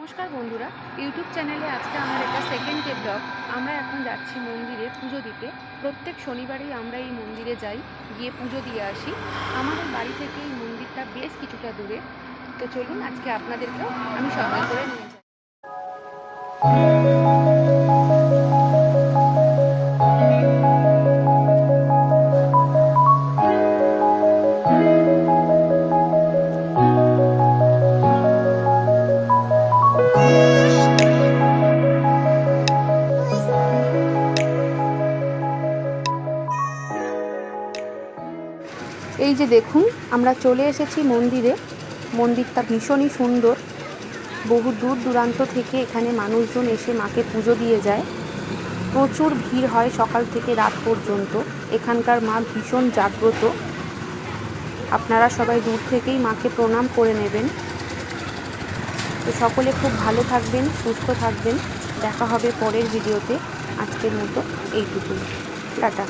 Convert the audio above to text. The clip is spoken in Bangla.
নমস্কার বন্ধুরা, ইউটিউব চ্যানেলে আজকে আমার একটা সেকেন্ড ডে ব্লগ। আমরা এখন যাচ্ছি মন্দিরে পুজো দিতে। প্রত্যেক শনিবারেই আমরা এই মন্দিরে যাই, গিয়ে পুজো দিয়ে আসি। আমাদের বাড়ি থেকে এই মন্দিরটা বেশ কিছুটা দূরে। তো চলুন আজকে আপনাদেরকেও আমি সঙ্গে করে নিয়ে যাই। এই যে দেখুন, আমরা চলে এসেছি মন্দিরে। মন্দিরটা ভীষণই সুন্দর। বহু দূর দূরান্ত থেকে এখানে মানুষজন এসে মাকে পুজো দিয়ে যায়। প্রচুর ভিড় হয় সকাল থেকে রাত পর্যন্ত। এখানকার মা ভীষণ জাগ্রত। আপনারা সবাই দূর থেকেই মাকে প্রণাম করে নেবেন। তো সকলে খুব ভালো থাকবেন, সুস্থ থাকবেন। দেখা হবে পরের ভিডিওতে। আজকের মতো এইটুকুই। টাটা।